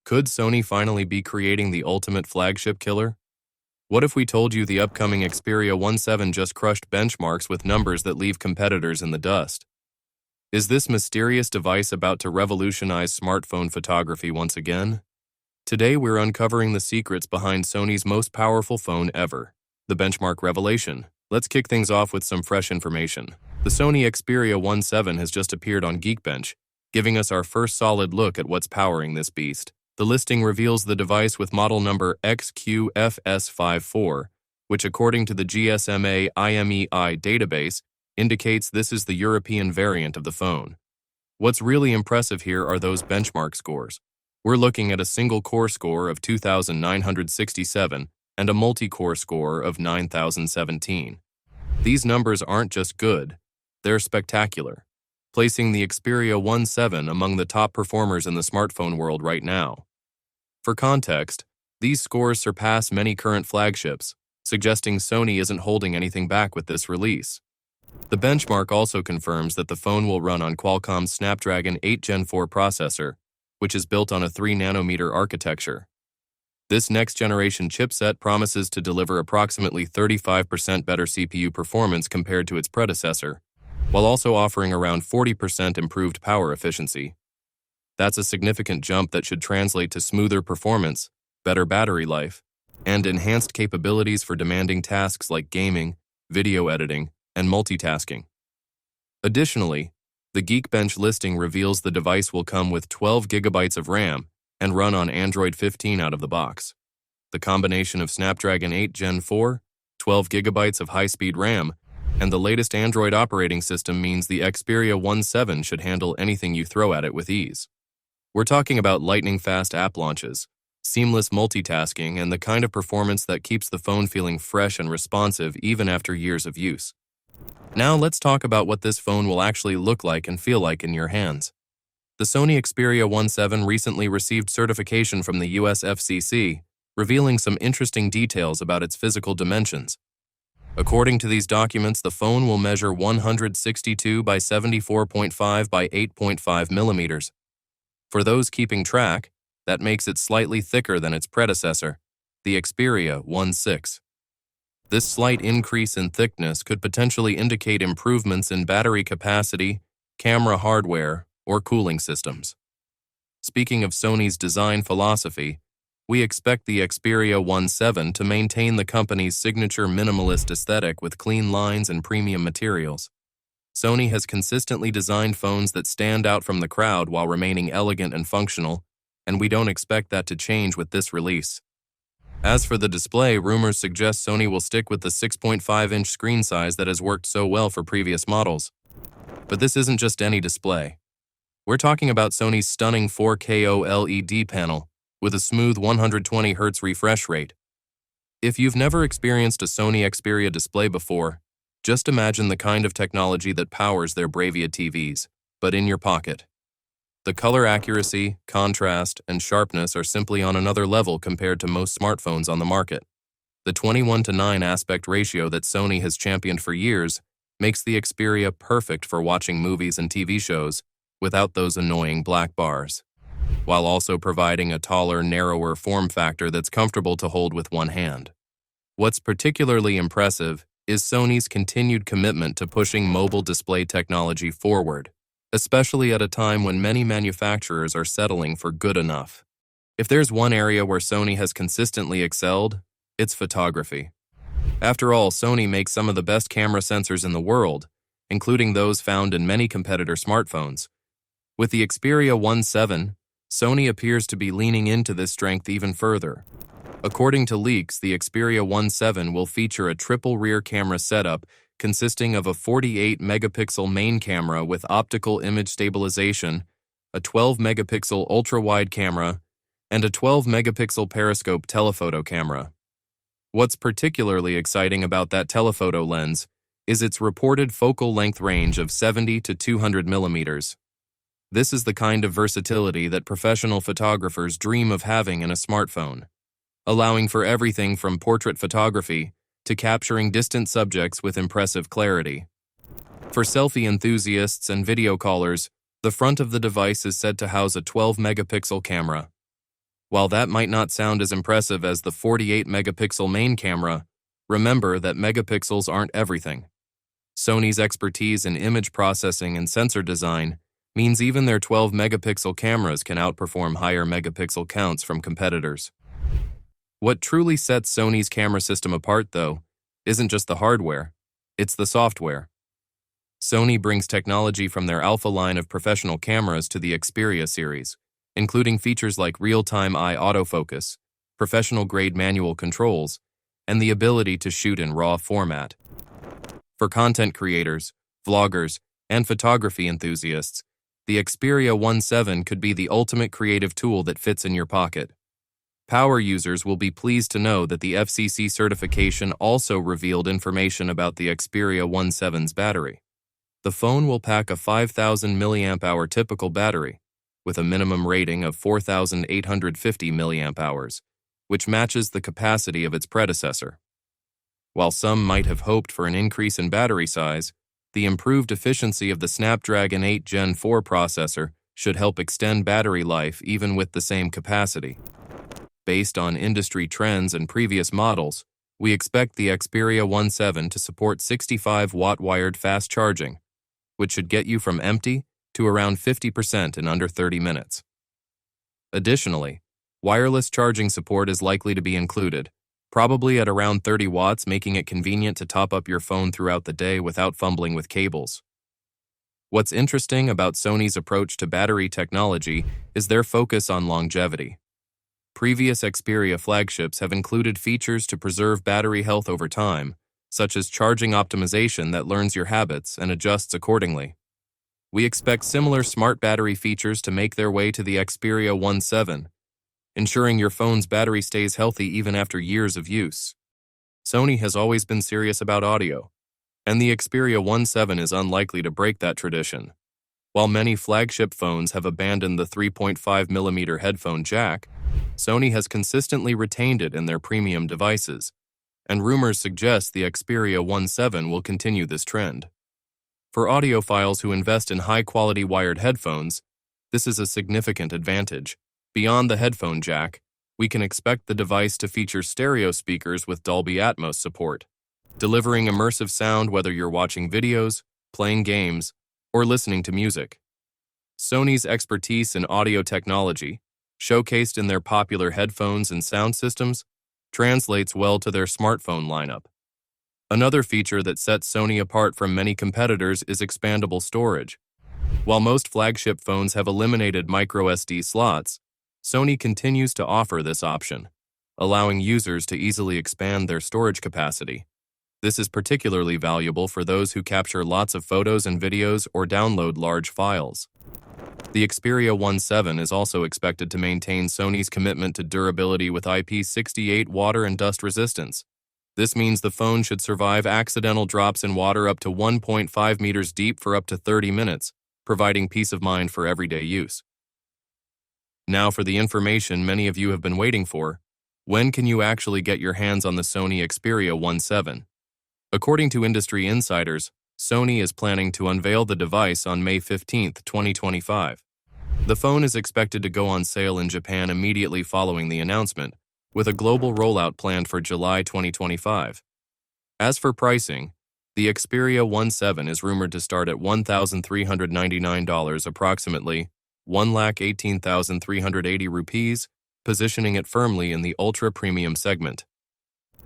Could Sony finally be creating the ultimate flagship killer? What if we told you the upcoming Xperia 17 just crushed benchmarks with numbers that leave competitors in the dust? Is this mysterious device about to revolutionize smartphone photography once again? Today we're uncovering the secrets behind Sony's most powerful phone ever, the benchmark revelation. Let's kick things off with some fresh information. The Sony Xperia 17 has just appeared on Geekbench, giving us our first solid look at what's powering this beast. The listing reveals the device with model number XQFS54, which according to the GSMA IMEI database, indicates this is the European variant of the phone. What's really impressive here are those benchmark scores. We're looking at a single core score of 2,967 and a multi-core score of 9,017. These numbers aren't just good, they're spectacular, placing the Xperia 17 among the top performers in the smartphone world right now. For context, these scores surpass many current flagships, suggesting Sony isn't holding anything back with this release. The benchmark also confirms that the phone will run on Qualcomm's Snapdragon 8 Gen 4 processor, which is built on a 3nm architecture. This next-generation chipset promises to deliver approximately 35% better CPU performance compared to its predecessor, while also offering around 40% improved power efficiency. That's a significant jump that should translate to smoother performance, better battery life, and enhanced capabilities for demanding tasks like gaming, video editing, and multitasking. Additionally, the Geekbench listing reveals the device will come with 12 GB of RAM and run on Android 15 out of the box. The combination of Snapdragon 8 Gen 4, 12 GB of high-speed RAM, and the latest Android operating system means the Xperia 17 should handle anything you throw at it with ease. We're talking about lightning-fast app launches, seamless multitasking, and the kind of performance that keeps the phone feeling fresh and responsive even after years of use. Now let's talk about what this phone will actually look like and feel like in your hands. The Sony Xperia 17 recently received certification from the US FCC, revealing some interesting details about its physical dimensions. According to these documents, the phone will measure 162 by 74.5 by 8.5 millimeters. For those keeping track, that makes it slightly thicker than its predecessor, the Xperia 16. This slight increase in thickness could potentially indicate improvements in battery capacity, camera hardware, or cooling systems. Speaking of Sony's design philosophy, we expect the Xperia 17 to maintain the company's signature minimalist aesthetic with clean lines and premium materials. Sony has consistently designed phones that stand out from the crowd while remaining elegant and functional, and we don't expect that to change with this release. As for the display, rumors suggest Sony will stick with the 6.5-inch screen size that has worked so well for previous models. But this isn't just any display. We're talking about Sony's stunning 4K OLED panel with a smooth 120Hz refresh rate. If you've never experienced a Sony Xperia display before, just imagine the kind of technology that powers their Bravia TVs, but in your pocket. The color accuracy, contrast, and sharpness are simply on another level compared to most smartphones on the market. The 21:9 aspect ratio that Sony has championed for years makes the Xperia perfect for watching movies and TV shows without those annoying black bars, while also providing a taller, narrower form factor that's comfortable to hold with one hand. What's particularly impressive is Sony's continued commitment to pushing mobile display technology forward, especially at a time when many manufacturers are settling for good enough. If there's one area where Sony has consistently excelled, it's photography. After all, Sony makes some of the best camera sensors in the world, including those found in many competitor smartphones. With the Xperia 17, Sony appears to be leaning into this strength even further. According to leaks, the Xperia 17 will feature a triple rear camera setup consisting of a 48-megapixel main camera with optical image stabilization, a 12-megapixel ultra-wide camera, and a 12-megapixel periscope telephoto camera. What's particularly exciting about that telephoto lens is its reported focal length range of 70 to 200 millimeters. This is the kind of versatility that professional photographers dream of having in a smartphone, allowing for everything from portrait photography to capturing distant subjects with impressive clarity. For selfie enthusiasts and video callers, the front of the device is said to house a 12-megapixel camera. While that might not sound as impressive as the 48-megapixel main camera, remember that megapixels aren't everything. Sony's expertise in image processing and sensor design means even their 12-megapixel cameras can outperform higher megapixel counts from competitors. What truly sets Sony's camera system apart, though, isn't just the hardware, it's the software. Sony brings technology from their Alpha line of professional cameras to the Xperia series, including features like real-time eye autofocus, professional-grade manual controls, and the ability to shoot in RAW format. For content creators, vloggers, and photography enthusiasts, the Xperia 1.7 could be the ultimate creative tool that fits in your pocket. Power users will be pleased to know that the FCC certification also revealed information about the Xperia 1.7's battery. The phone will pack a 5,000 mAh typical battery, with a minimum rating of 4,850 mAh, which matches the capacity of its predecessor. While some might have hoped for an increase in battery size, the improved efficiency of the Snapdragon 8 Gen 4 processor should help extend battery life even with the same capacity. Based on industry trends and previous models, we expect the Xperia 1.7 to support 65-watt wired fast charging, which should get you from empty to around 50% in under 30 minutes. Additionally, wireless charging support is likely to be included, probably at around 30 watts, making it convenient to top up your phone throughout the day without fumbling with cables. What's interesting about Sony's approach to battery technology is their focus on longevity. Previous Xperia flagships have included features to preserve battery health over time, such as charging optimization that learns your habits and adjusts accordingly. We expect similar smart battery features to make their way to the Xperia 1.7, ensuring your phone's battery stays healthy even after years of use. Sony has always been serious about audio, and the Xperia 1.7 is unlikely to break that tradition. While many flagship phones have abandoned the 3.5mm headphone jack, Sony has consistently retained it in their premium devices, and rumors suggest the Xperia 1.7 will continue this trend. For audiophiles who invest in high-quality wired headphones, this is a significant advantage. Beyond the headphone jack, we can expect the device to feature stereo speakers with Dolby Atmos support, delivering immersive sound whether you're watching videos, playing games, or listening to music. Sony's expertise in audio technology, showcased in their popular headphones and sound systems, translates well to their smartphone lineup. Another feature that sets Sony apart from many competitors is expandable storage. While most flagship phones have eliminated microSD slots, Sony continues to offer this option, allowing users to easily expand their storage capacity. This is particularly valuable for those who capture lots of photos and videos or download large files. The Xperia 1.7 is also expected to maintain Sony's commitment to durability with IP68 water and dust resistance. This means the phone should survive accidental drops in water up to 1.5 meters deep for up to 30 minutes, providing peace of mind for everyday use. Now for the information many of you have been waiting for. When can you actually get your hands on the Sony Xperia 1.7? According to industry insiders, Sony is planning to unveil the device on May 15, 2025. The phone is expected to go on sale in Japan immediately following the announcement, with a global rollout planned for July 2025. As for pricing, the Xperia 1.7 is rumored to start at $1,399, approximately 1,18,380 rupees, positioning it firmly in the ultra-premium segment.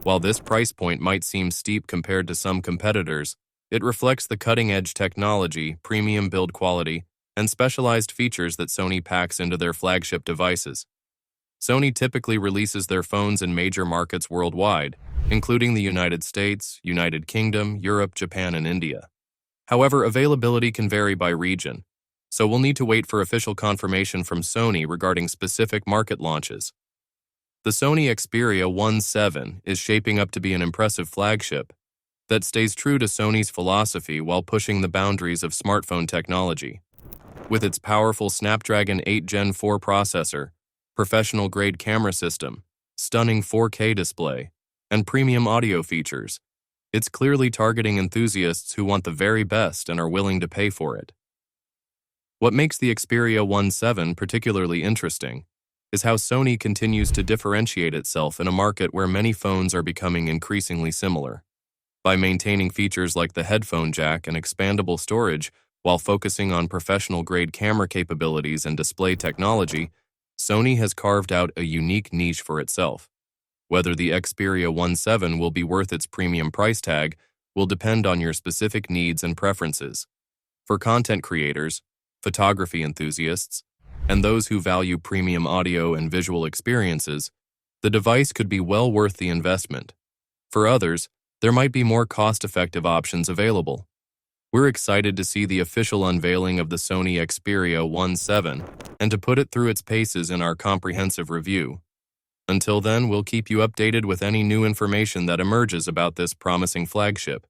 While this price point might seem steep compared to some competitors, it reflects the cutting-edge technology, premium build quality, and specialized features that Sony packs into their flagship devices. Sony typically releases their phones in major markets worldwide, including the United States, United Kingdom, Europe, Japan, and India. However, availability can vary by region, so we'll need to wait for official confirmation from Sony regarding specific market launches. The Sony Xperia 1.7 is shaping up to be an impressive flagship that stays true to Sony's philosophy while pushing the boundaries of smartphone technology. With its powerful Snapdragon 8 Gen 4 processor, professional-grade camera system, stunning 4K display, and premium audio features, it's clearly targeting enthusiasts who want the very best and are willing to pay for it. What makes the Xperia 1.7 particularly interesting is how Sony continues to differentiate itself in a market where many phones are becoming increasingly similar. By maintaining features like the headphone jack and expandable storage while focusing on professional-grade camera capabilities and display technology, Sony has carved out a unique niche for itself. Whether the Xperia 1.7 will be worth its premium price tag will depend on your specific needs and preferences. For content creators, photography enthusiasts, and those who value premium audio and visual experiences, the device could be well worth the investment. For others, there might be more cost-effective options available. We're excited to see the official unveiling of the Sony Xperia 1.7 and to put it through its paces in our comprehensive review. Until then, we'll keep you updated with any new information that emerges about this promising flagship.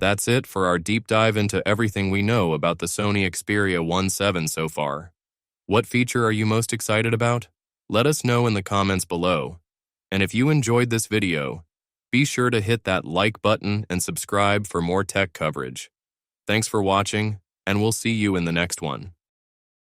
That's it for our deep dive into everything we know about the Sony Xperia 1.7 so far. What feature are you most excited about? Let us know in the comments below. And if you enjoyed this video, be sure to hit that like button and subscribe for more tech coverage. Thanks for watching, and we'll see you in the next one.